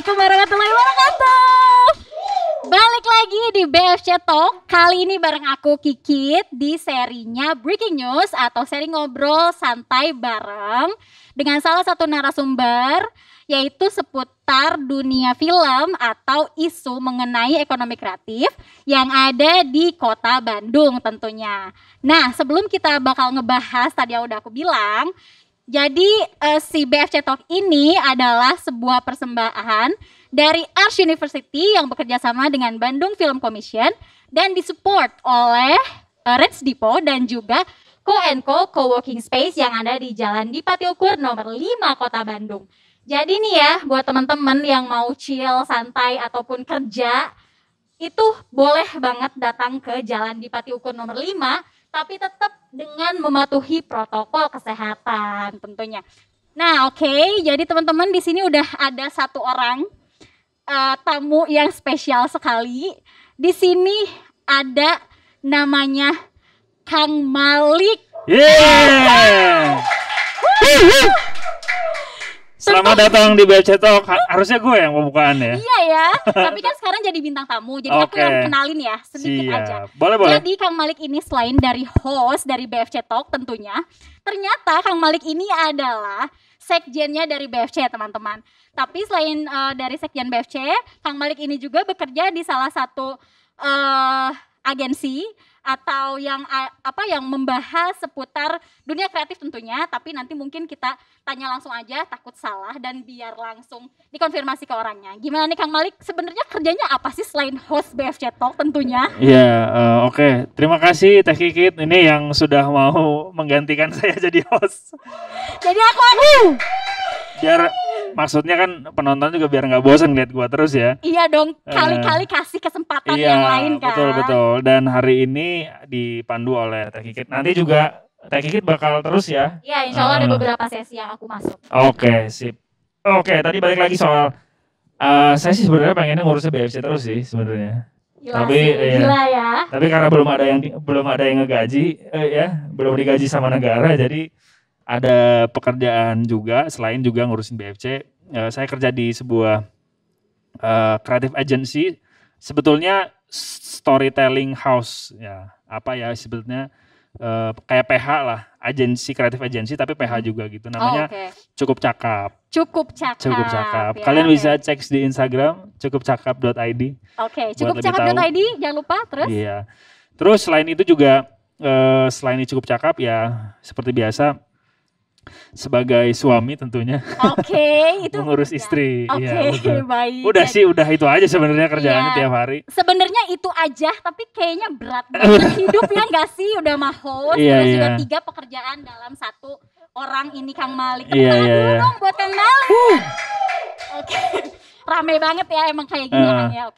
Assalamualaikum warahmatullahi wabarakatuh. Balik lagi di BFC Talk. Kali ini bareng aku Kikit di serinya Breaking News atau seri ngobrol santai bareng dengan salah satu narasumber, yaitu seputar dunia film atau isu mengenai ekonomi kreatif yang ada di kota Bandung tentunya. Nah, sebelum kita bakal ngebahas tadi yang udah aku bilang, jadi si BFC Talk ini adalah sebuah persembahan dari Arts University yang bekerja sama dengan Bandung Film Commission dan disupport oleh Reds Depot dan juga Co&Co Coworking Space yang ada di Jalan Dipati Ukur nomor 5 Kota Bandung. Jadi nih ya, buat teman-teman yang mau chill, santai ataupun kerja, itu boleh banget datang ke Jalan Dipati Ukur nomor 5, tapi tetap dengan mematuhi protokol kesehatan tentunya. Nah, oke, jadi teman-teman di sini udah ada satu orang tamu yang spesial sekali. Di sini ada namanya Kang Malik. Yeah. Selamat datang di BFC Talk. Harusnya gue yang pembukaan ya. Iya ya, tapi kan sekarang jadi bintang tamu. Jadi aku yang kenalin ya, sedikit aja. Boleh. Jadi Kang Malik ini selain dari host dari BFC Talk tentunya, ternyata Kang Malik ini adalah sekjennya dari BFC teman-teman. Tapi selain dari sekjen BFC, Kang Malik ini juga bekerja di salah satu agensi atau yang yang membahas seputar dunia kreatif tentunya, tapi nanti mungkin kita tanya langsung aja, takut salah dan biar langsung dikonfirmasi ke orangnya. Gimana nih Kang Malik, sebenarnya kerjanya apa sih selain host BFC Talk tentunya? Iya, oke. Terima kasih Teh Kikit ini yang sudah mau menggantikan saya jadi host. Jadi aku biar maksudnya kan penonton juga biar nggak bosan lihat gua terus ya. Iya dong, kali-kali kasih kesempatan yang lain kan. Betul. Dan hari ini dipandu oleh Teh Kikit. Nanti juga Teh Kikit bakal terus ya. Iya, insya Allah ada beberapa sesi yang aku masuk. Oke, sip. Oke, tadi balik lagi soal saya sih sebenarnya pengennya ngurusnya BFC terus sih sebenarnya. Gila ya. Tapi karena belum ada yang ngegaji belum digaji sama negara, jadi ada pekerjaan juga selain juga ngurusin BFC. Saya kerja di sebuah creative agency, sebetulnya storytelling house ya. Apa ya sebetulnya kayak PH lah, agensi kreatif agensi tapi PH juga gitu. Namanya Cukup Cakap. Cukup Cakap. Ya, kalian bisa cek di Instagram cukupcakap.id. Oke, cukupcakap.id jangan lupa terus. Iya. Terus selain itu juga selain di Cukup Cakap ya seperti biasa sebagai suami tentunya. Itu mengurus istri. Baik. Udah itu aja sebenarnya kerjaannya tiap hari. Sebenarnya itu aja, tapi kayaknya berat banget hidup ya nggak sih? Udah mah host, sudah 3 pekerjaan dalam satu orang ini Kang Malik. Dulu dong buat Kang Malik. Rame banget ya emang kayak gini ya.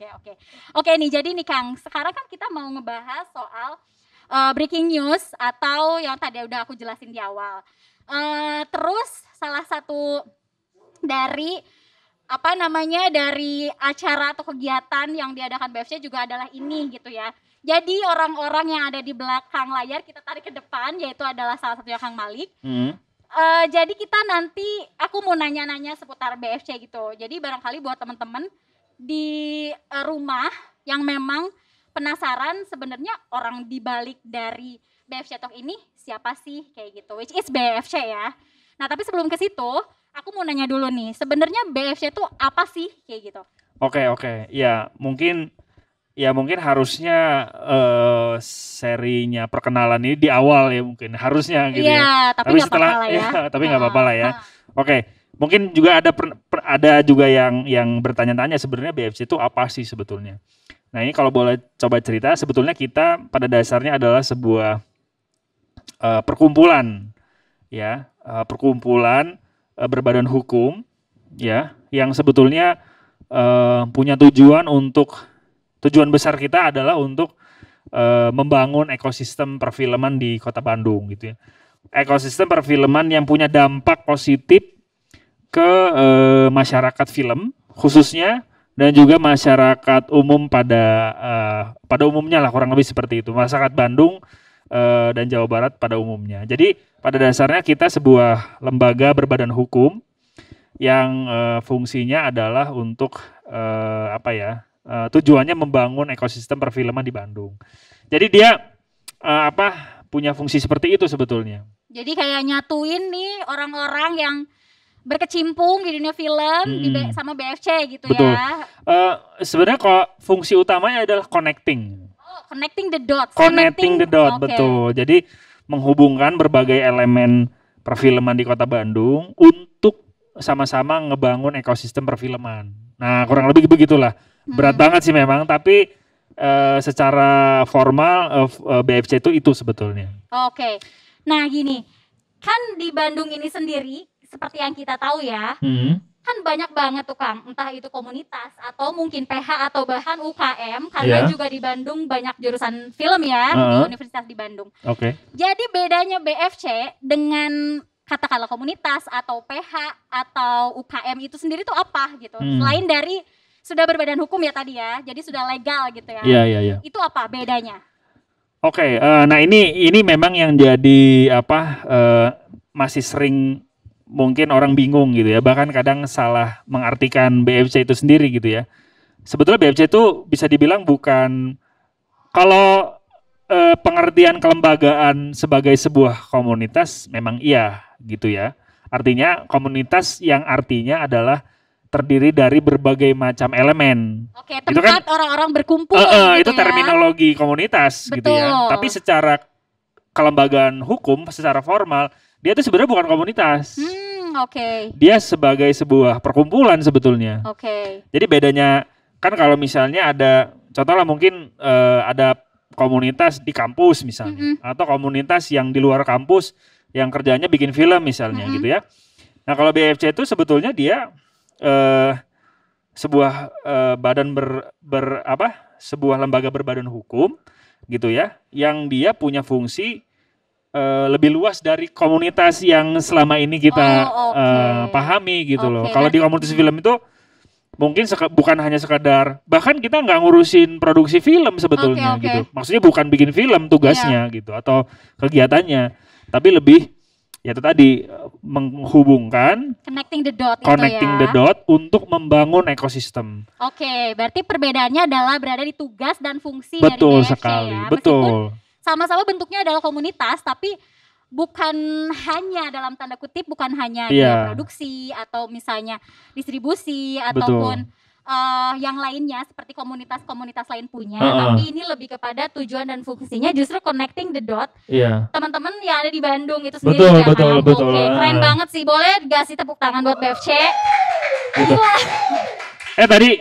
Oke nih, jadi nih Kang, sekarang kan kita mau ngebahas soal breaking news atau yang tadi udah aku jelasin di awal. Terus salah satu dari dari acara atau kegiatan yang diadakan BFC juga adalah ini gitu ya. Jadi orang-orang yang ada di belakang layar kita tarik ke depan, yaitu adalah salah satunya Kang Malik. Jadi kita nanti aku mau nanya-nanya seputar BFC gitu. Jadi barangkali buat teman-teman di rumah yang memang penasaran sebenarnya orang di balik dari BFC Talk ini siapa sih kayak gitu, which is BFC ya. Nah tapi sebelum ke situ aku mau nanya dulu nih, sebenarnya BFC itu apa sih kayak gitu? Oke. Ya mungkin harusnya serinya perkenalan ini di awal ya, mungkin harusnya gitu ya. Tapi setelah tapi nggak apa-apa lah ya. Oke, mungkin juga ada juga yang bertanya-tanya sebenarnya BFC itu apa sih sebetulnya. Nah ini kalau boleh coba cerita, sebetulnya kita pada dasarnya adalah sebuah perkumpulan ya, perkumpulan berbadan hukum ya, yang sebetulnya punya tujuan besar kita adalah untuk membangun ekosistem perfilman di Kota Bandung gitu ya. Ekosistem perfilman yang punya dampak positif ke masyarakat film khususnya, dan juga masyarakat umum pada umumnya lah, kurang lebih seperti itu, masyarakat Bandung dan Jawa Barat pada umumnya. Jadi pada dasarnya kita sebuah lembaga berbadan hukum yang fungsinya adalah untuk tujuannya membangun ekosistem perfilman di Bandung. Jadi dia punya fungsi seperti itu sebetulnya. Jadi kayak nyatuin nih orang-orang yang berkecimpung di dunia film sama BFC gitu. Betul. Ya. Sebenarnya kok fungsi utamanya adalah connecting. Connecting the dots. Connecting the dot, okay. Betul. Jadi menghubungkan berbagai elemen perfilman di Kota Bandung untuk sama-sama ngebangun ekosistem perfilman. Nah, kurang lebih begitulah. Berat banget sih memang, tapi secara formal BFC itu sebetulnya. Oke. Nah, gini. Kan di Bandung ini sendiri seperti yang kita tahu ya. Kan banyak banget tuh Kang, entah itu komunitas atau mungkin PH atau bahkan UKM, karena juga di Bandung banyak jurusan film ya di Universitas di Bandung. Oke. Jadi bedanya BFC dengan katakanlah komunitas atau PH atau UKM itu sendiri tuh apa gitu? Selain dari sudah berbadan hukum ya tadi ya, jadi sudah legal gitu ya. Iya. Itu apa bedanya? Oke, nah ini memang yang jadi masih sering mungkin orang bingung gitu ya, bahkan kadang salah mengartikan BFC itu sendiri gitu ya. Sebetulnya BFC itu bisa dibilang bukan, kalau pengertian kelembagaan sebagai sebuah komunitas memang iya gitu ya. Artinya komunitas yang artinya adalah terdiri dari berbagai macam elemen. Oke, tempat orang-orang berkumpul gitu itu terminologi komunitas. Betul. Gitu ya. Tapi secara kelembagaan hukum, secara formal, dia itu sebenarnya bukan komunitas. Oke. Dia sebagai sebuah perkumpulan sebetulnya. Oke. Jadi bedanya kan kalau misalnya ada, contohnya mungkin ada komunitas di kampus misalnya, atau komunitas yang di luar kampus yang kerjanya bikin film misalnya gitu ya. Nah kalau BFC itu sebetulnya dia sebuah badan sebuah lembaga berbadan hukum gitu ya, yang dia punya fungsi lebih luas dari komunitas yang selama ini kita pahami gitu loh. Kalau di komunitas film itu mungkin bukan hanya sekadar, bahkan kita nggak ngurusin produksi film sebetulnya gitu. Maksudnya bukan bikin film tugasnya gitu atau kegiatannya, tapi lebih ya itu tadi menghubungkan, connecting the dot, the dot untuk membangun ekosistem. Oke, berarti perbedaannya adalah berada di tugas dan fungsi dari BFC. Betul sekali, ya. betul. Sama-sama bentuknya adalah komunitas, tapi bukan hanya dalam tanda kutip, bukan hanya produksi atau misalnya distribusi ataupun yang lainnya seperti komunitas-komunitas lain punya, tapi ini lebih kepada tujuan dan fungsinya justru connecting the dot. Teman-teman yang ada di Bandung itu sendiri. Betul. Oke, keren banget sih. Boleh gak sih tepuk tangan buat BFC? Tadi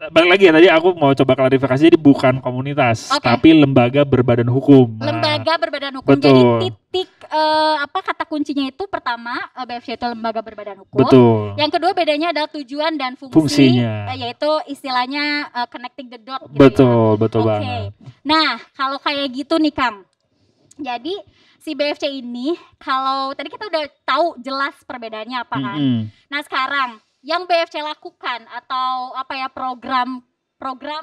balik lagi ya, tadi aku mau coba klarifikasi, jadi bukan komunitas, tapi lembaga berbadan hukum. Lembaga berbadan hukum. Betul. Jadi titik kata kuncinya itu pertama BFC itu lembaga berbadan hukum. Betul. Yang kedua bedanya adalah tujuan dan fungsinya, yaitu istilahnya connecting the dot gitu. Betul banget. Nah, kalau kayak gitu nih Kang. Jadi si BFC ini, kalau tadi kita udah tahu jelas perbedaannya apa kan. Nah, sekarang yang BFC lakukan atau program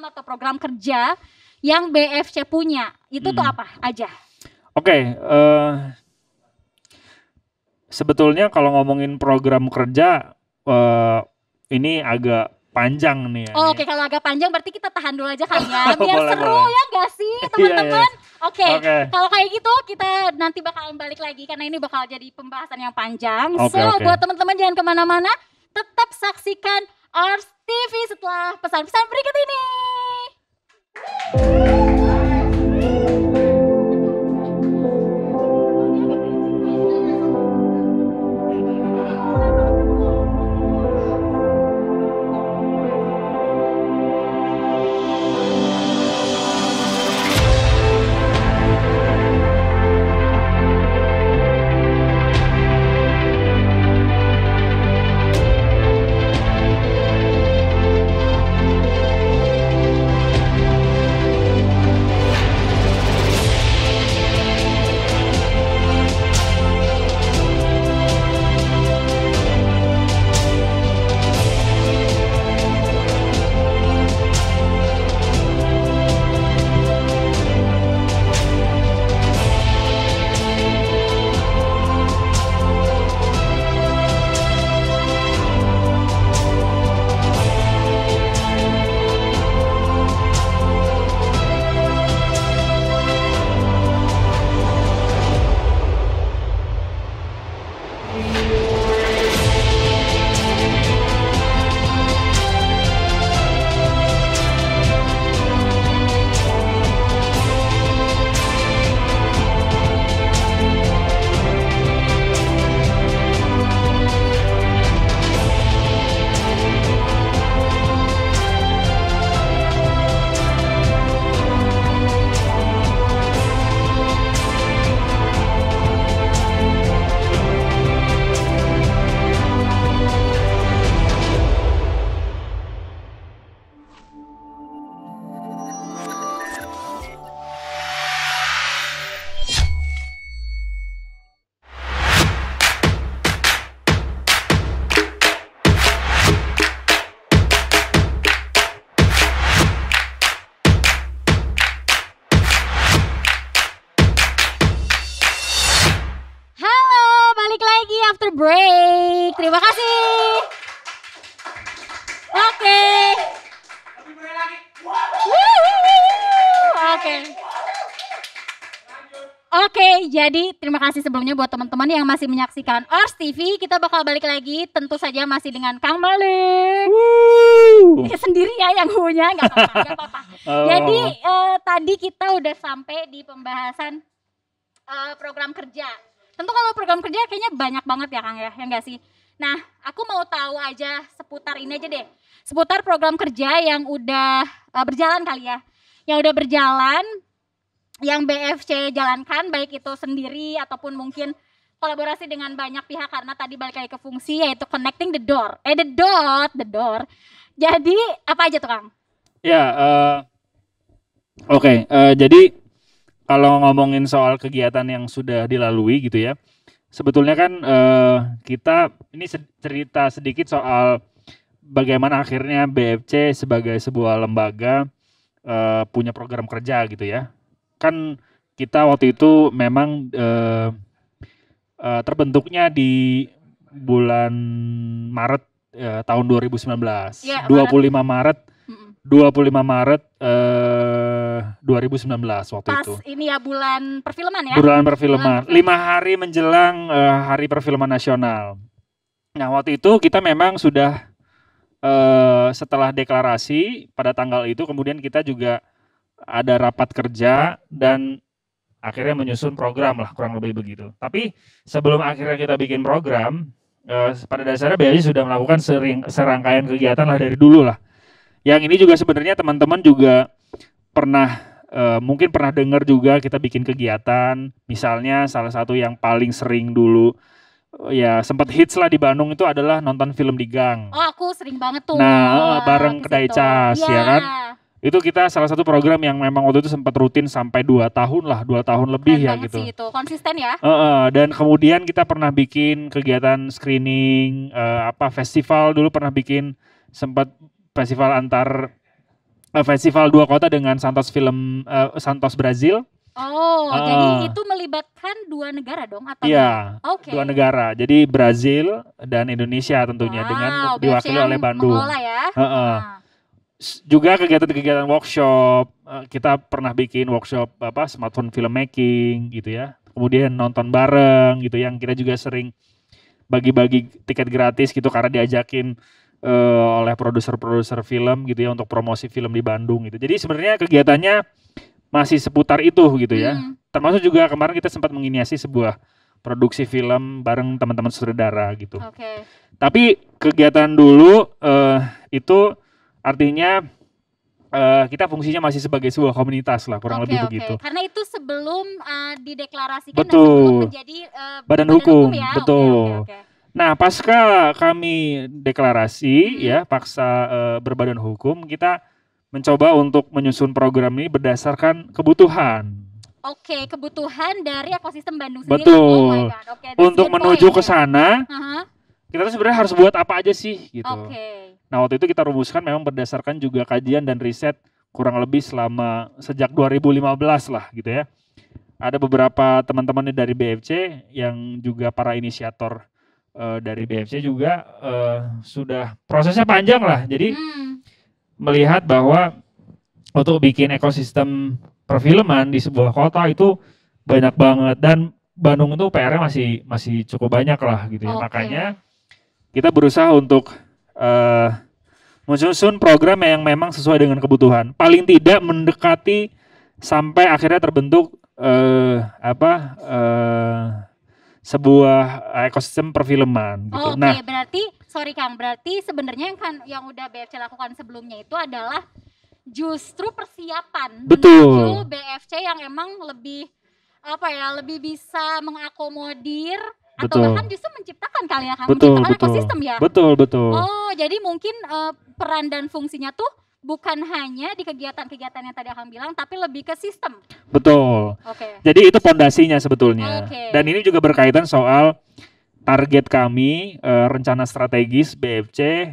atau program kerja yang BFC punya itu tuh apa aja? Oke, sebetulnya kalau ngomongin program kerja ini agak panjang nih ya. Oke, kalau agak panjang berarti kita tahan dulu aja kali ya, biar seru ya nggak sih teman-teman? Oke, kalau kayak gitu kita nanti bakalan balik lagi karena ini bakal jadi pembahasan yang panjang. Buat teman-teman jangan kemana-mana. Tetap saksikan Ars TV setelah pesan-pesan berikut ini. after break. Terima kasih. Oke. Oke. Oke, jadi terima kasih sebelumnya buat teman-teman yang masih menyaksikan Ors TV. Kita bakal balik lagi, tentu saja masih dengan Kang Malik. Ya, sendiri ya yang punya, nggak apa-apa. Jadi tadi kita udah sampai di pembahasan program kerja. Tentu kalau program kerja kayaknya banyak banget ya Kang ya nggak sih? Nah, aku mau tahu aja seputar ini aja deh. Seputar program kerja yang udah berjalan kali ya. Yang udah berjalan, yang BFC jalankan, baik itu sendiri ataupun mungkin kolaborasi dengan banyak pihak, karena tadi balik lagi ke fungsi yaitu connecting the door. The door. Jadi apa aja tuh Kang? Ya, oke. Jadi kalau ngomongin soal kegiatan yang sudah dilalui gitu ya, sebetulnya kan kita ini cerita sedikit soal bagaimana akhirnya BFC sebagai sebuah lembaga punya program kerja gitu ya. Kan kita waktu itu memang terbentuknya di bulan Maret tahun 2019. Ya, 25 Maret 2019 waktu pas itu. Pas ini ya bulan perfilman ya? Bulan perfilman. 5 hari menjelang Hari Perfilman Nasional. Nah, waktu itu kita memang sudah setelah deklarasi pada tanggal itu, kemudian kita juga ada rapat kerja dan akhirnya menyusun program lah, kurang lebih begitu. Tapi sebelum akhirnya kita bikin program, pada dasarnya BFC sudah melakukan serangkaian kegiatan lah dari dulu lah. Yang ini juga sebenarnya teman-teman juga pernah mungkin pernah dengar juga kita bikin kegiatan. Misalnya salah satu yang paling sering dulu ya sempat hits lah di Bandung itu adalah nonton film di gang. Oh, aku sering banget tuh. Nah, bareng Kedai Cas ya kan. Itu kita salah satu program yang memang waktu itu sempat rutin sampai 2 tahun lah, 2 tahun lebih ya gitu. Sih itu, konsisten ya. Dan kemudian kita pernah bikin kegiatan screening, festival dulu pernah bikin, sempat festival festival 2 kota dengan Santos Santos Brazil. Oh, jadi itu melibatkan 2 negara dong atau? Iya, 2 negara. Jadi Brazil dan Indonesia tentunya, dengan diwakili oleh Bandung. Ya. Juga kegiatan-kegiatan workshop, kita pernah bikin workshop smartphone filmmaking gitu ya. Kemudian nonton bareng gitu, yang kita juga sering bagi-bagi tiket gratis gitu karena diajakin oleh produser-produser film gitu ya untuk promosi film di Bandung gitu. Jadi sebenarnya kegiatannya masih seputar itu gitu ya. Termasuk juga kemarin kita sempat menginisiasi sebuah produksi film bareng teman-teman sutradara gitu. Tapi kegiatan dulu itu artinya kita fungsinya masih sebagai sebuah komunitas lah, kurang lebih begitu. Karena itu sebelum dideklarasikan, betul, dan sebelum menjadi badan hukum ya? Betul. Nah, pasca kami deklarasi ya, paksa berbadan hukum, kita mencoba untuk menyusun program ini berdasarkan kebutuhan. Kebutuhan dari ekosistem Bandung sendiri. Betul. Untuk menuju ke sana, kita tuh sebenarnya harus buat apa aja sih gitu. Nah, waktu itu kita rumuskan memang berdasarkan juga kajian dan riset kurang lebih sejak 2015 lah gitu ya. Ada beberapa teman-teman dari BFC yang juga para inisiator dari BFC juga sudah prosesnya panjang lah. Jadi melihat bahwa untuk bikin ekosistem perfilman di sebuah kota itu banyak banget, dan Bandung itu PR-nya masih cukup banyak lah gitu ya. Makanya kita berusaha untuk menyusun program yang memang sesuai dengan kebutuhan. Paling tidak mendekati sampai akhirnya terbentuk sebuah ekosistem perfilman gitu. Berarti sorry Kang, berarti sebenarnya yang udah BFC lakukan sebelumnya itu adalah justru persiapan menuju BFC yang emang lebih lebih bisa mengakomodir atau bahkan justru menciptakan kali ya Kang, menciptakan ekosistem ya. Betul. Oh, jadi mungkin peran dan fungsinya tuh bukan hanya di kegiatan-kegiatan yang tadi Akang bilang, tapi lebih ke sistem. Betul. Jadi itu fondasinya sebetulnya. Dan ini juga berkaitan soal target kami, rencana strategis BFC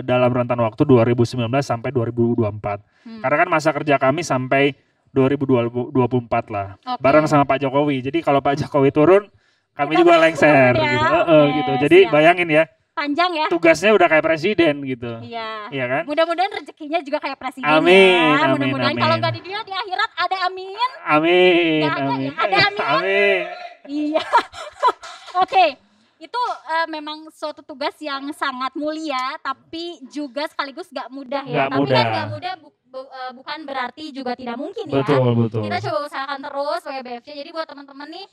dalam rentan waktu 2019 sampai 2024. Karena kan masa kerja kami sampai 2024 lah. Bareng sama Pak Jokowi. Jadi kalau Pak Jokowi turun, kami juga lengser Ya, gitu. oke, Gitu. Jadi siap. bayangin ya, Panjang ya. tugasnya udah kayak presiden gitu. Iya. Iya kan? Mudah-mudahan rezekinya juga kayak presiden Amin, ya. amin, Mudah-mudahan amin. kalau nggak di dunia di akhirat ada amin. Amin, Nggak ada amin. ya? Ada amin? Amin. Iya. Oke. Itu memang suatu tugas yang sangat mulia tapi juga sekaligus gak mudah ya. Nggak Tapi mudah. kan gak mudah bukan berarti juga tidak mungkin ya. Betul. Kita coba usahakan terus sebagai BFC. Jadi buat teman-teman nih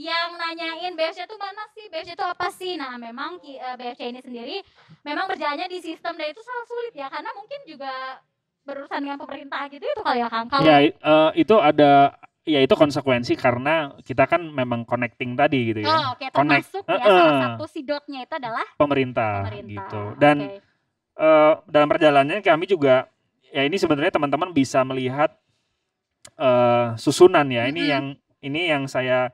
yang nanyain BFC itu mana sih, BFC itu apa sih? Nah memang BFC ini sendiri memang berjalannya di sistem dan itu sangat sulit ya karena mungkin juga berurusan dengan pemerintah gitu itu kali ya Kang. Kalau Ya itu ada, ya itu konsekuensi karena kita kan memang connecting tadi gitu ya. oke, Connect, termasuk ya salah satu si dotnya itu adalah pemerintah pemerintah. gitu. Dan Oke. dalam perjalanannya kami juga, ya ini sebenarnya teman-teman bisa melihat susunan ya. Ini yang saya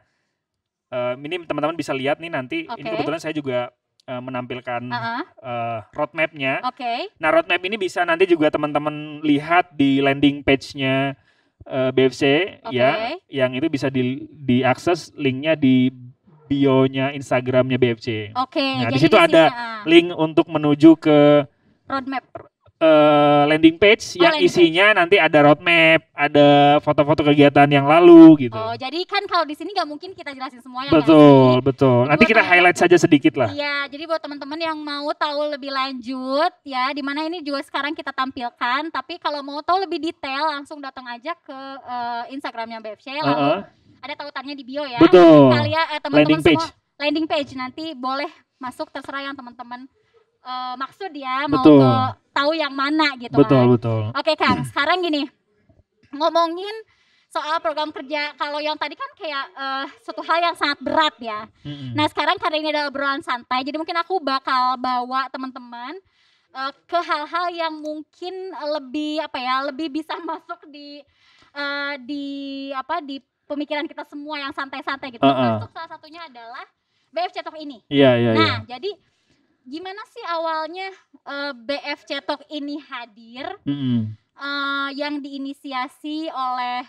ini teman-teman bisa lihat nih nanti. Ini Oke. kebetulan saya juga menampilkan Uh-uh. roadmap-nya. Oke. Nah roadmap ini bisa nanti juga teman-teman lihat di landing page-nya BFC ya, yang itu bisa diakses linknya di bio-nya Instagram-nya BFC. Oke. Nah Jadi di situ ada link untuk menuju ke roadmap. landing page yang landing isinya nanti ada roadmap, ada foto-foto kegiatan yang lalu gitu. Oh, jadi kan kalau di sini nggak mungkin kita jelasin semuanya. Betul. Jadi Nanti buat kita highlight saja sedikit lah. Iya, jadi buat teman-teman yang mau tahu lebih lanjut ya, di mana ini juga sekarang kita tampilkan. Tapi kalau mau tahu lebih detail, langsung datang aja ke Instagramnya BFC. Lalu ada tautannya di bio ya. Betul. Kalian Landing teman-teman page. semua landing page nanti boleh masuk terserah yang teman-teman maksud ya, Betul. mau ke tahu yang mana gitu. Betul. Oke Kang, sekarang gini, ngomongin soal program kerja, kalau yang tadi kan kayak suatu hal yang sangat berat ya. Nah sekarang karena ini adalah obrolan santai, jadi mungkin aku bakal bawa teman-teman ke hal-hal yang mungkin lebih bisa masuk di pemikiran kita semua yang santai-santai gitu. Masuk salah satunya adalah BFC Talk ini. Iya. Nah jadi gimana sih awalnya BFC Talk ini hadir? Yang diinisiasi oleh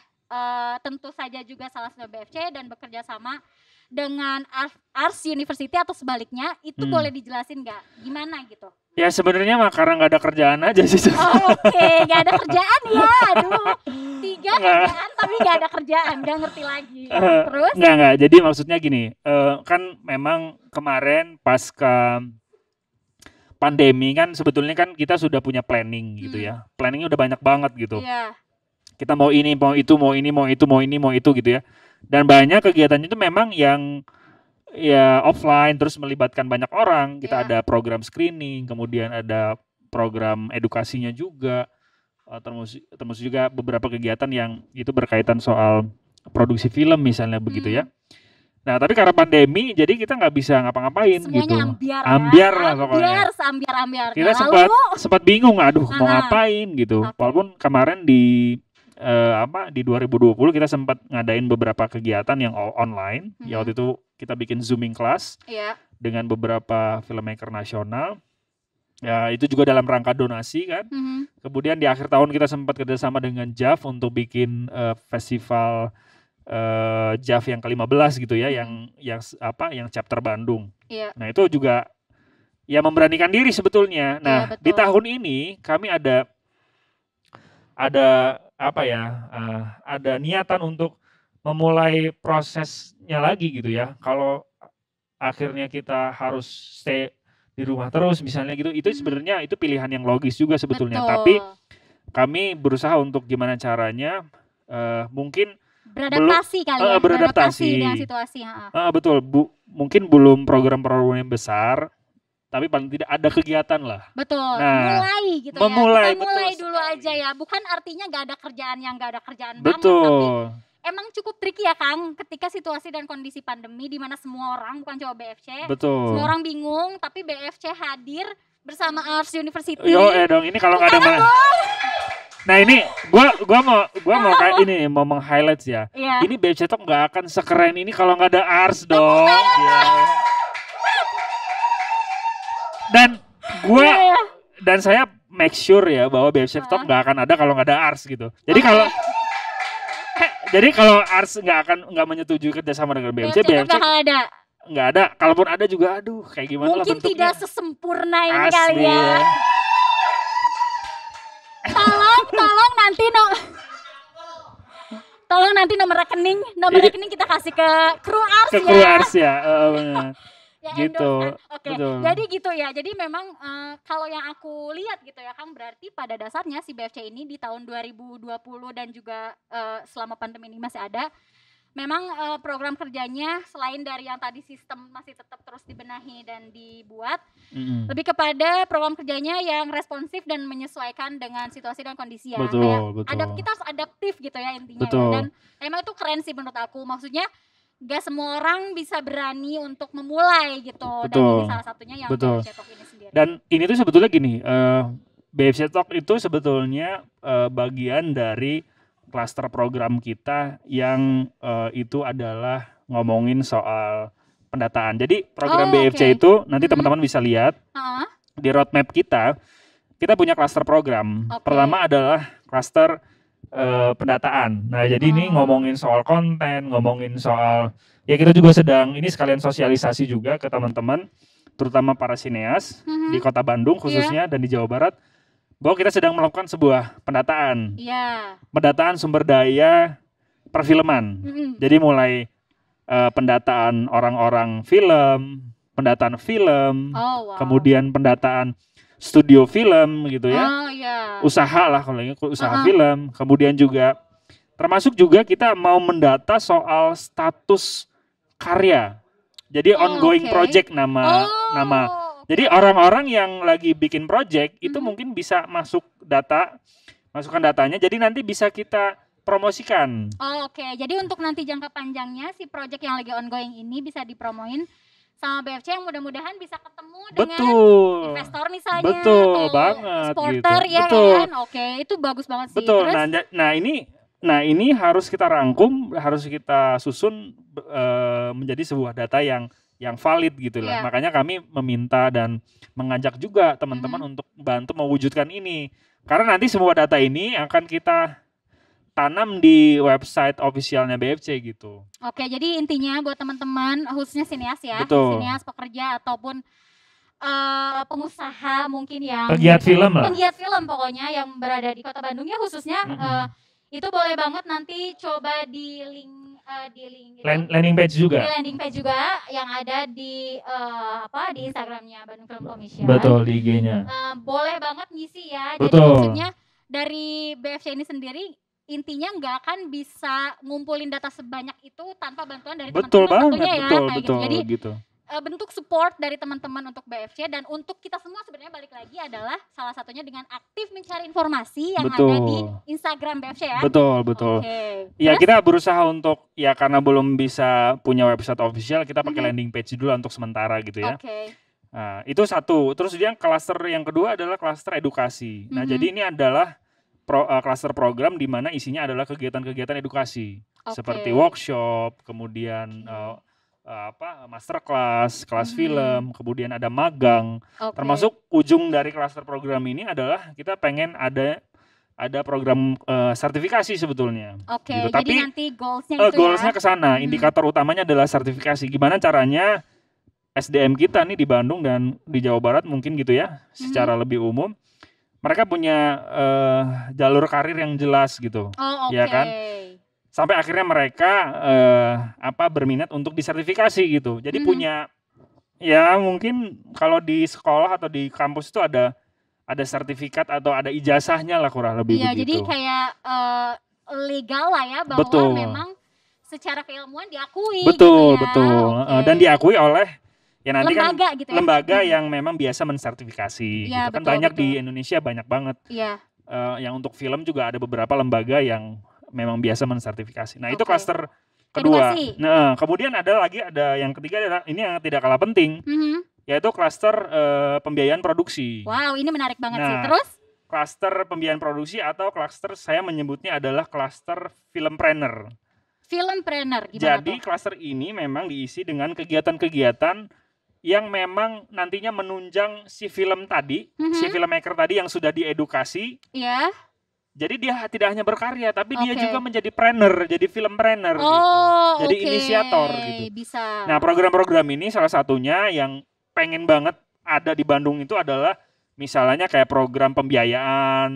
tentu saja juga salah satu BFC dan bekerja sama dengan Ars University atau sebaliknya, itu boleh dijelasin nggak? Gimana gitu? Ya sebenarnya mah karena nggak ada kerjaan aja sih. Oke, nggak ada kerjaan ya, aduh. 3 kerjaan tapi nggak ada kerjaan, nggak ngerti lagi. Terus? Nggak. Jadi maksudnya gini, kan memang kemarin pasca pandemi kan sebetulnya kan kita sudah punya planning gitu ya. Planningnya udah banyak banget gitu. Iya. Kita mau ini, mau itu, mau ini, mau itu, mau ini, mau itu gitu ya. Dan banyak kegiatannya itu memang yang ya offline terus melibatkan banyak orang. Kita ada program screening, kemudian ada program edukasinya juga. Termasuk juga beberapa kegiatan yang itu berkaitan soal produksi film misalnya begitu ya. Nah tapi karena pandemi jadi kita nggak bisa ngapa-ngapain. Semuanya gitu. ambiar Lah pokoknya. Ambiar. Kita sempat bingung, aduh mau ngapain gitu. Walaupun kemarin di 2020 kita sempat ngadain beberapa kegiatan yang online. Ya waktu itu kita bikin zooming class dengan beberapa filmmaker nasional. Ya itu juga dalam rangka donasi kan. Kemudian di akhir tahun kita sempat kerjasama dengan JAV untuk bikin festival JAV yang ke-15 gitu ya, yang chapter Bandung. Nah itu juga ya memberanikan diri sebetulnya. Nah di tahun ini kami ada niatan untuk memulai prosesnya lagi gitu ya. Kalau akhirnya kita harus stay di rumah terus misalnya gitu, itu sebenarnya itu pilihan yang logis juga sebetulnya. Tapi kami berusaha untuk gimana caranya mungkin beradaptasi beradaptasi dengan situasi. Betul, mungkin belum program-program yang besar, tapi paling tidak ada kegiatan lah. Betul, nah, mulai gitu memulai, ya. Kita mulai dulu aja ya. Bukan artinya nggak ada kerjaan yang nggak ada kerjaan banget, tapi emang cukup tricky ya Kang, ketika situasi dan kondisi pandemi di mana semua orang, bukan cuma BFC, semua orang bingung, tapi BFC hadir bersama Ars University. Dong, ini kalau nggak ada Nah ini gua mau kayak ini mau meng-highlight ya. Ini BFC Talk nggak akan sekeren ini kalau nggak ada Ars dong. Dan saya make sure ya bahwa BFC Talk nggak akan ada kalau nggak ada Ars gitu. Jadi kalau Ars nggak menyetujui kerjasama dengan BFC bakal ada. nggak ada. Kalaupun ada juga, aduh, kayak gimana lah Mungkin bentuknya. tidak sesempurna ini Asli kali ya. ya. Tolong nanti nomor rekening kita kasih ke kru Ars Ke ya. kru Ars ya. Benar. Ya, Gitu. endorse kan. Oke. Betul. Jadi gitu ya. Jadi memang kalau yang aku lihat gitu ya Kang, berarti pada dasarnya si BFC ini di tahun 2020 dan juga selama pandemi ini masih ada. Memang program kerjanya selain dari yang tadi sistem masih tetap terus dibenahi dan dibuat, lebih kepada program kerjanya yang responsif dan menyesuaikan dengan situasi dan kondisi ya. Betul, Kayak betul. kita harus adaptif gitu ya intinya Betul. ya. Dan emang itu keren sih menurut aku. Maksudnya gak semua orang bisa berani untuk memulai gitu. Dan Betul. ini salah satunya yang Betul. BFC Talk ini sendiri. Dan ini tuh sebetulnya gini, BFC Talk itu sebetulnya bagian dari klaster program kita yang itu adalah ngomongin soal pendataan. Jadi program BFC itu nanti teman-teman bisa lihat di roadmap kita punya klaster program. Pertama adalah klaster pendataan. Nah, jadi ini ngomongin soal konten, ngomongin soal, ya kita juga sedang ini sekalian sosialisasi juga ke teman-teman, terutama para sineas di Kota Bandung khususnya dan di Jawa Barat, bahwa kita sedang melakukan sebuah pendataan. Pendataan sumber daya perfilman. Jadi mulai pendataan orang-orang film, pendataan film, kemudian pendataan studio film gitu ya. Usaha lah kalau ini usaha film. Kemudian juga termasuk juga kita mau mendata soal status karya. Jadi ongoing project nama. Jadi orang-orang yang lagi bikin project itu mungkin bisa masukkan datanya. Jadi nanti bisa kita promosikan. Jadi untuk nanti jangka panjangnya si project yang lagi ongoing ini bisa dipromoin sama BFC yang mudah-mudahan bisa ketemu dengan investor misalnya. Betul banget. Supporter gitu. ya kan. Itu bagus banget sih. Betul. Terus, Nah ini harus kita rangkum, harus kita susun menjadi sebuah data yang valid gitu lah. Makanya kami meminta dan mengajak juga teman-teman untuk bantu mewujudkan ini. Karena nanti semua data ini akan kita tanam di website officialnya BFC gitu. Jadi intinya buat teman-teman khususnya sineas ya, sineas pekerja ataupun pengusaha mungkin yang pegiat film pokoknya yang berada di Kota Bandung ya khususnya itu boleh banget nanti coba di link landing page juga. Di landing page juga yang ada di di Instagramnya Bandung Film Commission. Betul, di IG-nya. Boleh banget ngisi ya. Betul. Jadi maksudnya dari BFC ini sendiri intinya nggak akan bisa ngumpulin data sebanyak itu tanpa bantuan dari teman-teman tentunya ya. Betul, Jadi gitu. Bentuk support dari teman-teman untuk BFC dan untuk kita semua sebenarnya balik lagi adalah salah satunya dengan aktif mencari informasi yang ada di Instagram BFC ya. Betul. Ya kita berusaha untuk karena belum bisa punya website official, kita pakai landing page dulu untuk sementara gitu ya. Nah, itu satu. Terus dia klaster yang kedua adalah klaster edukasi. Nah, jadi ini adalah klaster program di mana isinya adalah kegiatan-kegiatan edukasi seperti workshop, kemudian masterclass, kelas film, kemudian ada magang. Termasuk ujung dari klaster program ini adalah kita pengen ada program sertifikasi sebetulnya. Gitu. Tapi jadi nanti goalsnya ke sana. Indikator utamanya adalah sertifikasi. Gimana caranya SDM kita nih di Bandung dan di Jawa Barat mungkin gitu ya, secara lebih umum. Mereka punya jalur karir yang jelas gitu, ya kan? Sampai akhirnya mereka berminat untuk disertifikasi gitu. Jadi punya mungkin kalau di sekolah atau di kampus itu ada sertifikat atau ada ijazahnya lah kurang lebih begitu. Jadi kayak legal lah ya bahwa memang secara keilmuan diakui. Betul. Dan diakui oleh nanti lembaga kan gitu ya? Lembaga yang memang biasa mensertifikasi gitu kan banyak di Indonesia banyak banget. Yang untuk film juga ada beberapa lembaga yang memang biasa mensertifikasi. Nah, itu klaster kedua. Nah, kemudian ada yang ketiga adalah ini yang tidak kalah penting. Yaitu klaster pembiayaan produksi. Wow, ini menarik banget sih. Terus? Klaster pembiayaan produksi atau klaster saya menyebutnya adalah klaster filmpreneur. Filmpreneur gimana Jadi klaster ini memang diisi dengan kegiatan-kegiatan yang memang nantinya menunjang si film tadi, si filmmaker tadi yang sudah diedukasi. Jadi dia tidak hanya berkarya, tapi dia Oke. juga menjadi planner, jadi film planner gitu. Oh, Jadi oke. inisiator gitu. Bisa. Nah, program-program ini salah satunya yang pengen banget ada di Bandung itu adalah misalnya kayak program pembiayaan,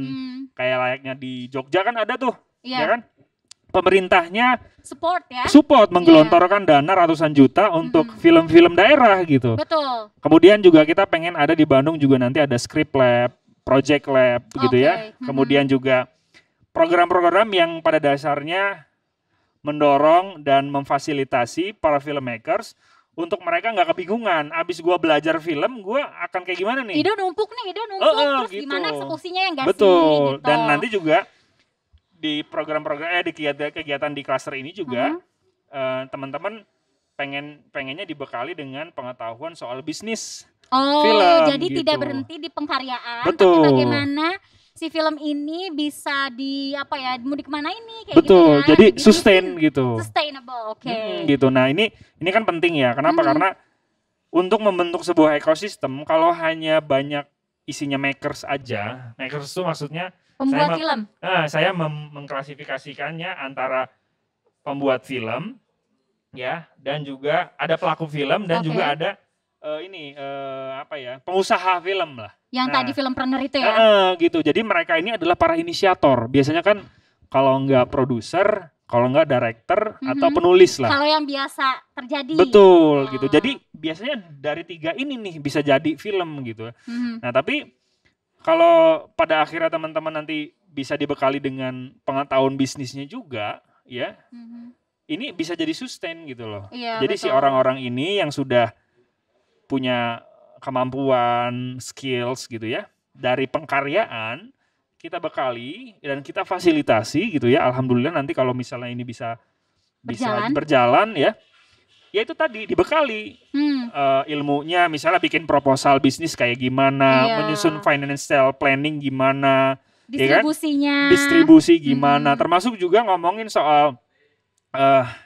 kayak layaknya di Jogja kan ada tuh, Iya. ya kan? Pemerintahnya Support ya. support menggelontorkan dana ratusan juta untuk film-film daerah gitu. Betul. Kemudian juga kita pengen ada di Bandung juga nanti ada script lab, project lab gitu ya. Kemudian juga program-program yang pada dasarnya mendorong dan memfasilitasi para filmmakers untuk mereka nggak kebingungan. Abis gua belajar film, gua akan kayak gimana nih? Ide numpuk, terus gitu. gimana eksekusinya yang nggak sih? Betul. Gitu. Dan nanti juga di program-program di kegiatan di klaster ini juga teman-teman pengennya dibekali dengan pengetahuan soal bisnis film. Jadi gitu. tidak berhenti di pengkaryaan, Betul. tapi bagaimana si film ini bisa mau dikemanain nih kayak Betul. gitu ya. Jadi sustain gitu. Sustainable, oke. Gitu. Nah ini kan penting ya. Kenapa? Karena untuk membentuk sebuah ekosistem, kalau hanya banyak isinya makers aja, makers itu maksudnya pembuat film. Saya mengklasifikasikannya antara pembuat film, ya, dan juga ada pelaku film dan juga ada pengusaha film lah. Yang tadi filmpreneur itu ya. Gitu. Jadi mereka ini adalah para inisiator. Biasanya kan kalau nggak produser, kalau nggak director atau penulis lah. Kalau yang biasa terjadi. Betul gitu. Jadi biasanya dari 3 ini nih bisa jadi film gitu. Nah tapi kalau pada akhirnya teman-teman nanti bisa dibekali dengan pengetahuan bisnisnya juga, ya, ini bisa jadi sustain gitu loh. Iya, jadi betul. Si orang-orang ini yang sudah punya kemampuan, skills gitu ya, dari pengkaryaan kita bekali dan kita fasilitasi gitu ya. Alhamdulillah nanti kalau misalnya ini bisa berjalan ya itu tadi dibekali ilmunya, misalnya bikin proposal bisnis kayak gimana, menyusun financial planning gimana, distribusinya, ya kan? Distribusi gimana, termasuk juga ngomongin soal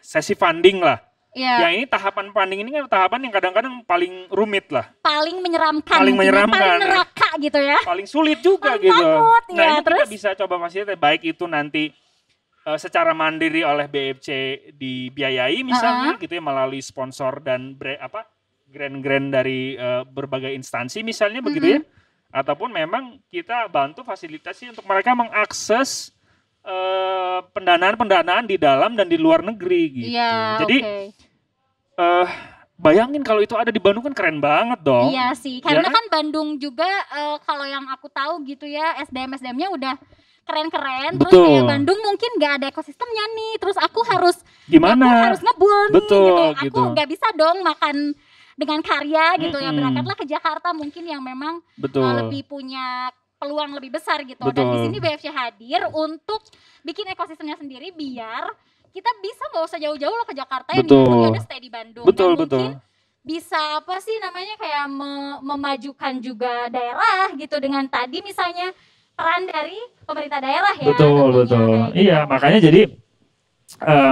sesi funding lah. Yang ini tahapan funding ini kan tahapan yang kadang-kadang paling rumit lah, paling menyeramkan, paling neraka gitu ya, paling sulit juga paling gitu. Takut, nah ya, ini terus? Kita bisa coba fasilitasi baik itu nanti secara mandiri oleh BFC dibiayai misalnya gitu ya, melalui sponsor dan grant-grant dari berbagai instansi misalnya begitu ya, ataupun memang kita bantu fasilitasi untuk mereka mengakses pendanaan di dalam dan di luar negeri gitu. Jadi bayangin kalau itu ada di Bandung kan keren banget dong. Iya sih, karena kan Bandung juga kalau yang aku tahu gitu ya, SDM-nya udah keren-keren. Terus kayak Bandung mungkin nggak ada ekosistemnya nih, terus aku harus harus ngebul nih gitu. Aku nggak bisa dong makan dengan karya gitu ya, berangkatlah ke Jakarta mungkin yang memang lebih punya peluang lebih besar gitu. Dan di sini BFC hadir untuk bikin ekosistemnya sendiri biar kita bisa nggak usah jauh-jauh lo ke Jakarta, yang udah stay di Bandung. Mungkin bisa kayak memajukan juga daerah gitu dengan tadi misalnya peran dari pemerintah daerah ya. Betul. Iya, makanya jadi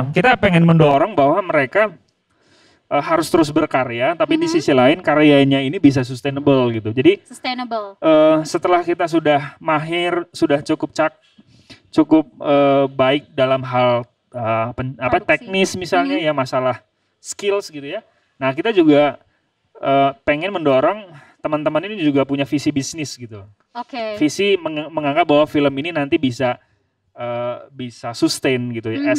kita pengen mendorong bahwa mereka harus terus berkarya, tapi di sisi lain karyanya ini bisa sustainable gitu. Jadi setelah kita sudah mahir, sudah cukup baik dalam hal teknis misalnya ya, masalah skills gitu ya. Nah kita juga pengen mendorong teman-teman ini juga punya visi bisnis gitu. Visi menganggap bahwa film ini nanti bisa sustain gitu ya.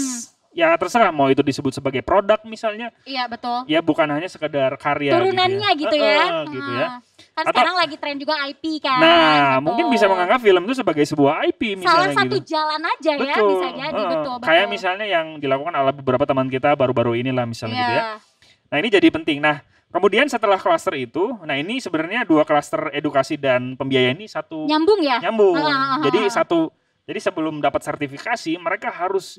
Ya terserah mau itu disebut sebagai produk misalnya. Iya betul. Ya bukan hanya sekedar karya turunannya gitu ya. Gitu ya. Kan sekarang lagi tren juga IP kan. Nah mungkin bisa menganggap film itu sebagai sebuah IP misalnya. Salah satu jalan aja ya, bisa jadi betul. Kayak misalnya yang dilakukan oleh beberapa teman kita baru-baru inilah misalnya gitu ya. Nah ini jadi penting. Nah kemudian setelah klaster itu, nah ini sebenarnya 2 klaster edukasi dan pembiayaan ini satu nyambung ya. Jadi sebelum dapat sertifikasi mereka harus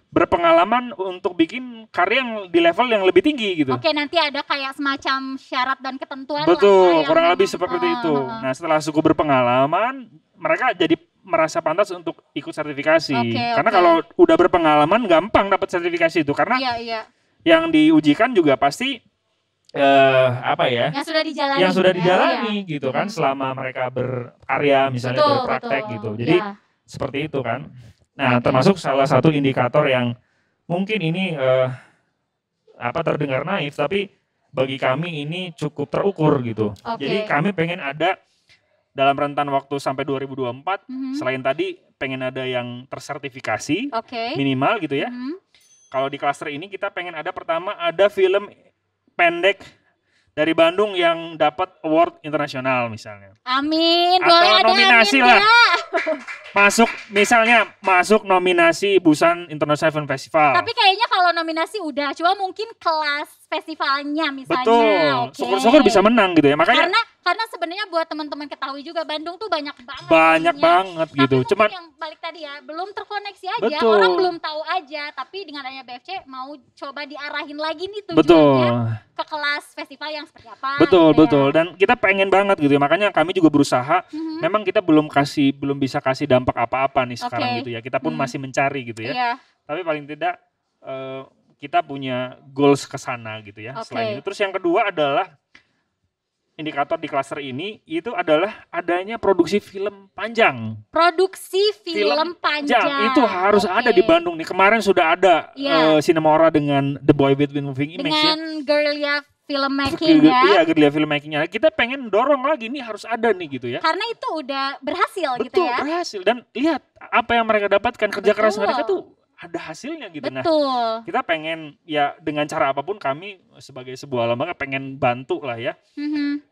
berpengalaman untuk bikin karya yang di level yang lebih tinggi gitu. Oke, nanti ada kayak semacam syarat dan ketentuan. Betul, kurang lebih seperti itu. Nah, setelah cukup berpengalaman, mereka jadi merasa pantas untuk ikut sertifikasi. Karena kalau udah berpengalaman gampang dapat sertifikasi itu, karena yang diujikan juga pasti yang sudah dijalani gitu kan, selama mereka berkarya misalnya berpraktek gitu. Jadi Seperti itu kan. Nah, termasuk salah satu indikator yang mungkin ini terdengar naif, tapi bagi kami ini cukup terukur gitu. Jadi kami pengen ada dalam rentan waktu sampai 2024, selain tadi pengen ada yang tersertifikasi minimal gitu ya. Kalau di klaster ini kita pengen ada pertama ada film pendek dari Bandung yang dapat award internasional misalnya. Amin, atau boleh ada nominasi amin lah. ya. Masuk nominasi Busan International Film Festival. Tapi kayaknya kalau nominasi udah, cuma mungkin kelas festivalnya misalnya. Betul, syukur-syukur bisa menang gitu ya. Makanya karena sebenarnya buat teman-teman ketahui juga Bandung tuh banyak banget gitu. Tapi mungkin yang balik tadi ya, belum terkoneksi aja, betul. Orang belum tahu aja. Tapi dengan adanya BFC mau coba diarahin lagi nih tujuannya ke kelas festival yang seperti apa. Betul, gitu betul. Ya. Dan kita pengen banget gitu ya. Makanya kami juga berusaha. Memang kita belum bisa kasih dampak apa-apa nih sekarang gitu ya. Kita pun masih mencari gitu ya. Yeah. Tapi paling tidak kita punya goals ke sana gitu ya. Selain itu. Terus yang kedua adalah indikator di klaster ini itu adalah adanya produksi film panjang. Produksi film panjang. Itu harus ada di Bandung nih. Kemarin sudah ada Cinemora dengan The Boy with Moving Image dengan Guerrilla Filmmaking ya. Iya, Guerrilla Filmmaking-nya. Kita pengen dorong lagi nih, harus ada nih gitu ya. Karena itu udah berhasil. Betul, gitu ya. Berhasil. Dan lihat apa yang mereka dapatkan, kerja keras mereka tuh ada hasilnya gitu. Betul. Nah, kita pengen ya dengan cara apapun kami sebagai sebuah lembaga pengen bantu lah ya.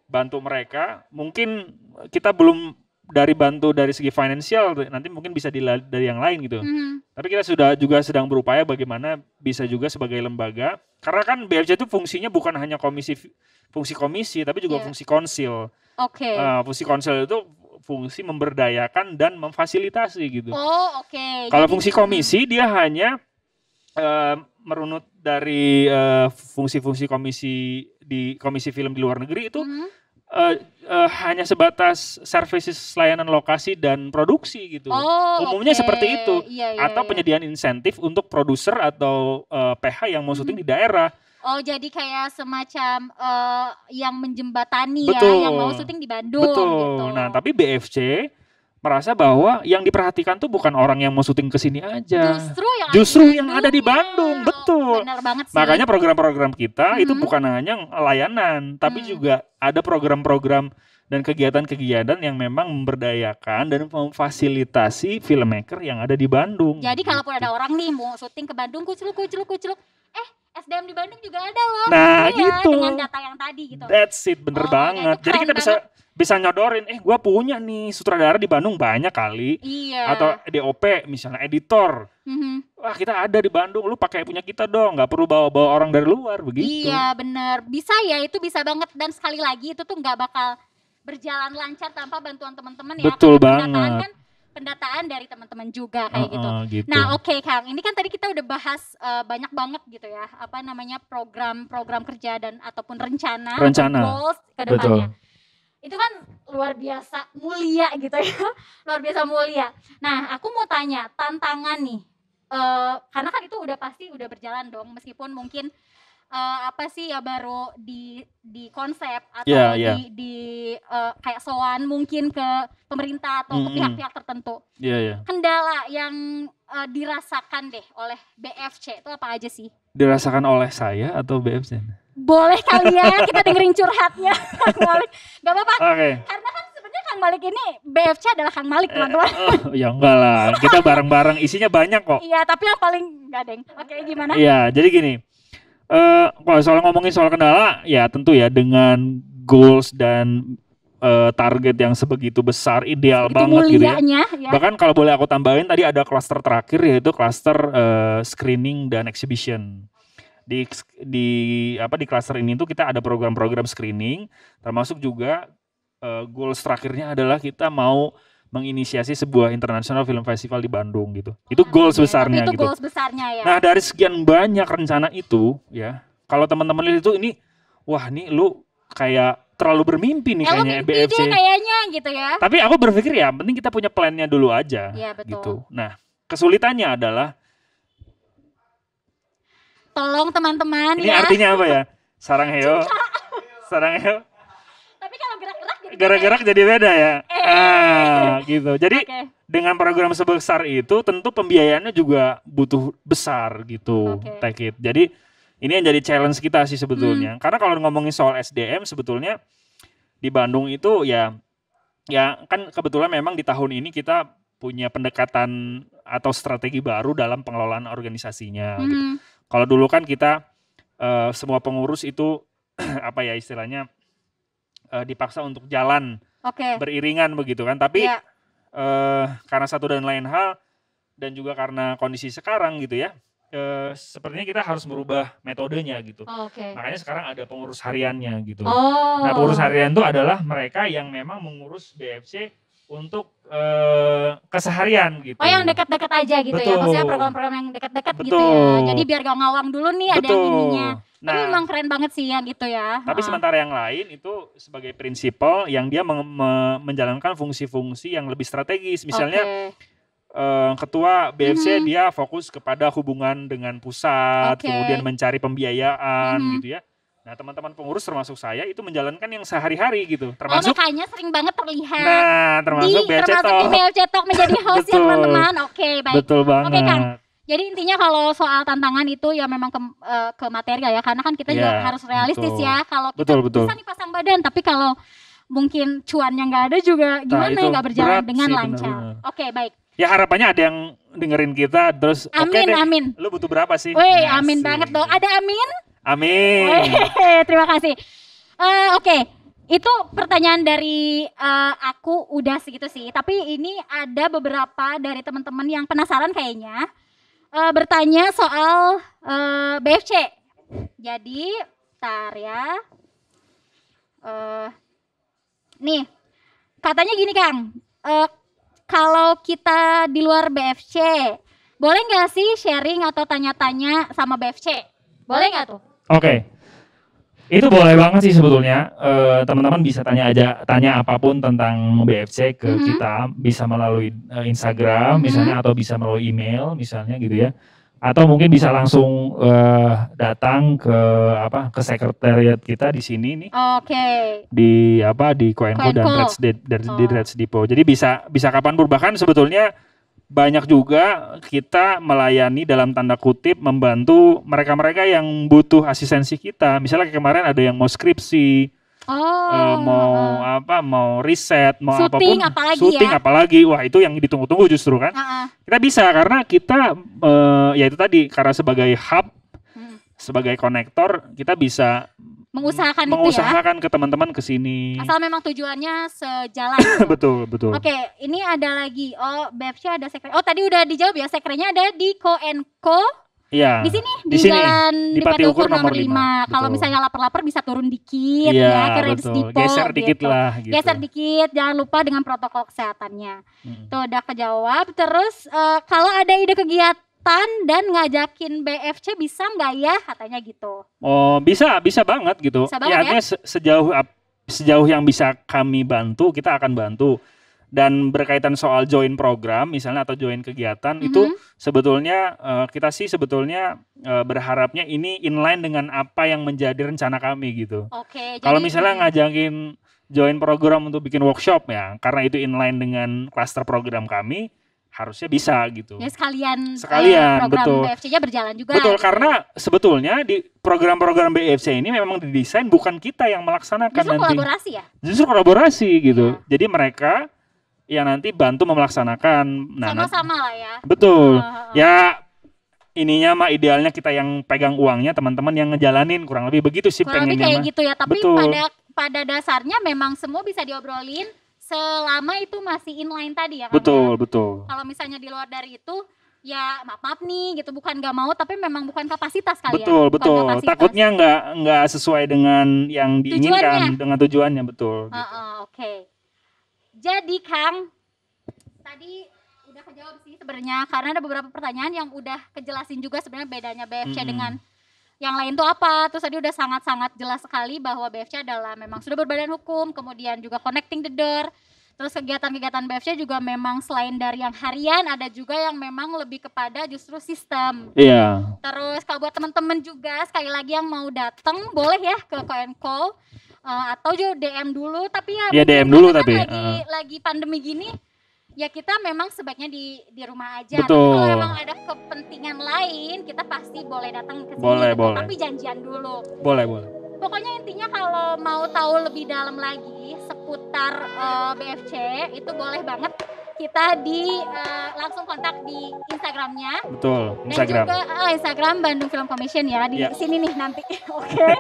Bantu mereka. Mungkin kita belum bantu dari segi finansial, nanti mungkin bisa dari yang lain gitu. Tapi kita juga sedang berupaya bagaimana bisa juga sebagai lembaga. Karena kan BFC itu fungsinya bukan hanya fungsi komisi, tapi juga fungsi konsil. Fungsi konsil itu fungsi memberdayakan dan memfasilitasi gitu. Kalau fungsi komisi dia hanya merunut dari fungsi-fungsi komisi film di luar negeri itu hanya sebatas services layanan lokasi dan produksi gitu. Umumnya seperti itu. Atau penyediaan insentif untuk produser atau PH yang mau syuting di daerah. Jadi kayak semacam yang menjembatani ya, yang mau syuting di Bandung. Betul. Gitu. Nah, tapi BFC merasa bahwa yang diperhatikan tuh bukan orang yang mau syuting ke sini aja. Justru yang ada di Bandung. Betul. Benar banget sih. Makanya program-program kita itu bukan hanya layanan, tapi juga ada program-program dan kegiatan-kegiatan yang memang memberdayakan dan memfasilitasi filmmaker yang ada di Bandung. Jadi kalaupun ada orang nih mau syuting ke Bandung, kucluk, SDM di Bandung juga ada loh. Nah gitu. Dengan data yang tadi gitu. That's it, bener banget. Jadi kita bisa nyodorin, gue punya nih sutradara di Bandung banyak kali. Atau DOP misalnya, editor. Wah kita ada di Bandung, lu pakai punya kita dong. Gak perlu bawa-bawa orang dari luar, begitu. Iya bener, bisa ya, itu bisa banget. Dan sekali lagi itu tuh gak bakal berjalan lancar tanpa bantuan teman-teman ya. Betul banget. Pendataan dari teman-teman juga kayak gitu. Nah Kang, ini kan tadi kita udah bahas banyak banget gitu ya, program kerja dan ataupun rencana. Goals ke depannya. Itu kan luar biasa mulia gitu ya, luar biasa mulia. Nah aku mau tanya, tantangan nih, karena kan itu udah pasti udah berjalan dong, meskipun mungkin baru di konsep atau di kayak soan mungkin ke pemerintah atau ke pihak-pihak tertentu. Kendala yang dirasakan deh oleh BFC itu apa aja sih? Dirasakan oleh saya atau BFC? Boleh kali ya, kita dengerin curhatnya Kang Malik. Gak apa-apa, karena kan sebenarnya Kang Malik ini BFC adalah Kang Malik teman-teman. Ya enggak lah, kita bareng-bareng, isinya banyak kok. Iya, tapi yang paling gadeng. Gimana? Iya, jadi gini. Kalau ngomongin soal kendala, ya tentu ya dengan goals dan target yang sebegitu besar, ideal banget gitu ya. Bahkan kalau boleh aku tambahin, tadi ada klaster terakhir yaitu klaster screening dan exhibition. Di klaster ini tuh kita ada program-program screening, termasuk juga goals terakhirnya adalah kita mau menginisiasi sebuah international film festival di Bandung gitu. Itu goals besarnya gitu. Goals besarnya ya. Nah, dari sekian banyak rencana itu ya, kalau teman-teman lihat itu ini, wah nih lu kayak terlalu bermimpi nih kayaknya BFC. Kayaknya gitu ya. Tapi aku berpikir ya, penting kita punya plannya dulu aja. Iya, betul. Gitu. Nah, kesulitannya adalah tolong teman-teman ini artinya apa ya? Sarangheo. Tapi kalau gerak-gerak jadi gerak-gerak jadi beda ya. Gitu. Jadi dengan program sebesar itu tentu pembiayaannya juga butuh besar gitu, Oke. Tekit. Jadi ini yang jadi challenge kita sih sebetulnya. Karena kalau ngomongin soal SDM sebetulnya di Bandung itu ya kan kebetulan memang di tahun ini kita punya pendekatan atau strategi baru dalam pengelolaan organisasinya. Gitu. Kalau dulu kan kita semua pengurus itu apa ya istilahnya dipaksa untuk jalan beriringan begitu kan. Tapi karena satu dan lain hal dan juga karena kondisi sekarang gitu ya, sepertinya kita harus merubah metodenya gitu. Makanya sekarang ada pengurus hariannya gitu. Nah pengurus harian itu adalah mereka yang memang mengurus BFC untuk keseharian gitu. Oh yang dekat-dekat aja gitu. Betul. Ya, maksudnya program-program yang dekat-dekat gitu ya. Jadi biar gak ngawang dulu nih. Betul. Ada yang ininya. Nah, tapi memang keren banget sih yang gitu ya. Tapi sementara yang lain itu sebagai prinsipal yang dia menjalankan fungsi-fungsi yang lebih strategis. Misalnya ketua BFC dia fokus kepada hubungan dengan pusat, kemudian mencari pembiayaan gitu ya. Nah teman-teman pengurus termasuk saya itu menjalankan yang sehari-hari gitu. Termasuk makanya sering banget terlihat. Nah termasuk BFC Talk. Termasuk di BFC Talk menjadi host ya teman-teman. Oke baik. Betul banget. Oke Kang. Jadi intinya kalau soal tantangan itu ya memang ke material ya. Karena kan kita juga harus realistis ya. Kalau kita bisa nih pasang badan. Tapi kalau mungkin cuannya nggak ada juga gimana ya nggak berjalan dengan lancar. Oke baik. Ya harapannya ada yang dengerin kita terus. Amin amin. Lu butuh berapa sih? Wih amin banget dong. Ada amin? Amin. Terima kasih. Oke, itu pertanyaan dari aku udah segitu sih. Tapi ini ada beberapa dari teman-teman yang penasaran kayaknya bertanya soal BFC. Jadi, tar ya. Nih, katanya gini Kang. Kalau kita di luar BFC, boleh nggak sih sharing atau tanya-tanya sama BFC? Boleh nggak tuh? Oke, itu boleh banget sih sebetulnya. Teman-teman bisa tanya apapun tentang BFC ke kita, bisa melalui Instagram misalnya atau bisa melalui email misalnya gitu ya, atau mungkin bisa langsung datang ke sekretariat kita di sini nih. Di Koenko dan Reds Depot. Jadi bisa kapanpun, bahkan sebetulnya banyak juga kita melayani dalam tanda kutip membantu mereka-mereka yang butuh asistensi kita. Misalnya kemarin ada yang mau skripsi, mau riset, mau syuting, apalagi wah itu yang ditunggu-tunggu justru kan. Kita bisa karena kita ya itu tadi karena sebagai hub, sebagai konektor kita bisa mengusahakan ke teman-teman ke sini. Asal memang tujuannya sejalan. Betul. Oke, ini ada lagi. BFC ada sekre. Tadi udah dijawab ya, sekrenya ada di Koenko. Iya. Di sini di Jalan di Pati Ukur nomor 5. Kalau misalnya lapar-lapar bisa turun dikit ya ke Reds Depot. Geser dikit lah gitu. Geser dikit, jangan lupa dengan protokol kesehatannya. Tuh udah kejawab. Terus kalau ada ide kegiatan dan ngajakin BFC bisa nggak ya katanya gitu. Oh bisa banget gitu. Ya artinya sejauh yang bisa kami bantu kita akan bantu. Dan berkaitan soal join program misalnya atau join kegiatan itu sebetulnya kita sih sebetulnya berharapnya ini inline dengan apa yang menjadi rencana kami gitu. Kalau misalnya ngajakin join program untuk bikin workshop ya karena itu inline dengan cluster program kami. Harusnya bisa gitu. Ya sekalian program betul. BFC-nya berjalan juga. Betul, karena sebetulnya di program-program BFC ini memang didesain bukan kita yang melaksanakan justru nanti. Kolaborasi ya? Justru kolaborasi gitu. Jadi mereka yang nanti bantu melaksanakan. Sama-sama lah ya. Betul. Ya ininya mah idealnya kita yang pegang uangnya, teman-teman yang ngejalanin, kurang lebih begitu sih pengennya. Kurang lebih kayak gitu ya, tapi betul. pada dasarnya memang semua bisa diobrolin. Selama itu masih inline tadi ya kan? Betul. Kalau misalnya di luar dari itu, ya maaf nih gitu, bukan nggak mau tapi memang bukan kapasitas kali betul, ya. Betul. Takutnya nggak sesuai dengan yang diinginkan, dengan tujuannya betul. Oke. Jadi Kang, tadi udah kejawab sih sebenarnya karena ada beberapa pertanyaan yang udah kejelasin juga sebenarnya bedanya BFC dengan yang lain tuh apa. Terus tadi udah sangat-sangat jelas sekali bahwa BFC adalah memang sudah berbadan hukum, kemudian juga connecting the door. Terus kegiatan-kegiatan BFC juga memang selain dari yang harian ada juga yang memang lebih kepada justru sistem. Iya. Terus kalau buat teman-teman juga sekali lagi yang mau datang boleh ya ke Koenko atau juga DM dulu tapi ya DM dulu tapi lagi pandemi gini ya kita memang sebaiknya di rumah aja. Betul. Tapi kalau memang ada kepentingan lain, kita pasti boleh datang ke sini. Boleh, gitu. boleh. Tapi janjian dulu. Boleh. Pokoknya intinya kalau mau tahu lebih dalam lagi seputar BFC, itu boleh banget kita langsung kontak di Instagramnya. Betul, Instagram. Dan juga Instagram Bandung Film Commission ya, di Ya. sini nih nanti. Oke.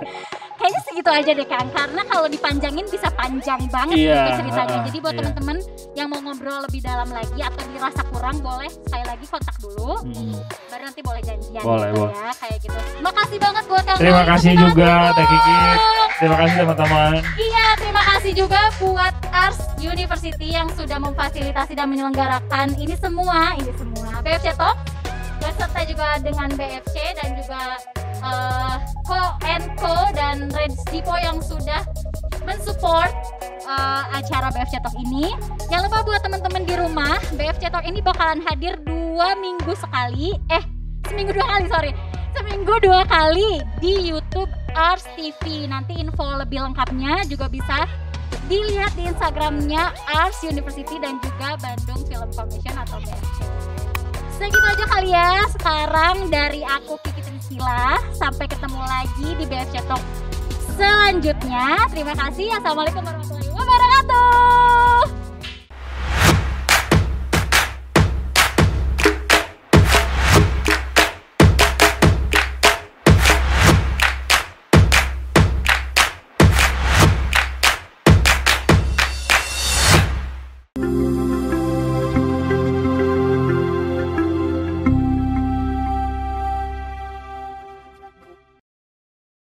Kayaknya segitu aja deh Kang, karena kalau dipanjangin bisa panjang banget Iya, gitu ceritanya. Jadi buat iya. teman-teman yang mau ngobrol lebih dalam lagi atau dirasa kurang, boleh sekali lagi kontak dulu. Baru nanti boleh janjian Boleh, gitu boleh. ya, kayak gitu. Makasih banget buat Kang. Terima Roy. kasih Tepuk juga tangan Teh dong. Kikit. Terima kasih teman-teman. Iya, terima kasih juga buat Ars University yang sudah memfasilitasi dan menyelenggarakan ini semua BFC Talk, beserta juga dengan BFC dan juga Co dan Red Dipo yang sudah mensupport acara BFC Talk ini. Jangan lupa buat teman-teman di rumah, BFC Talk ini bakalan hadir seminggu dua kali di YouTube Ars TV. Nanti info lebih lengkapnya juga bisa dilihat di Instagramnya Ars University dan juga Bandung Film Commission atau BFC. Segitu aja kali ya sekarang dari aku Kiki Trisila. Sampai ketemu lagi di BFC Talk selanjutnya. Terima kasih. Assalamualaikum warahmatullahi wabarakatuh.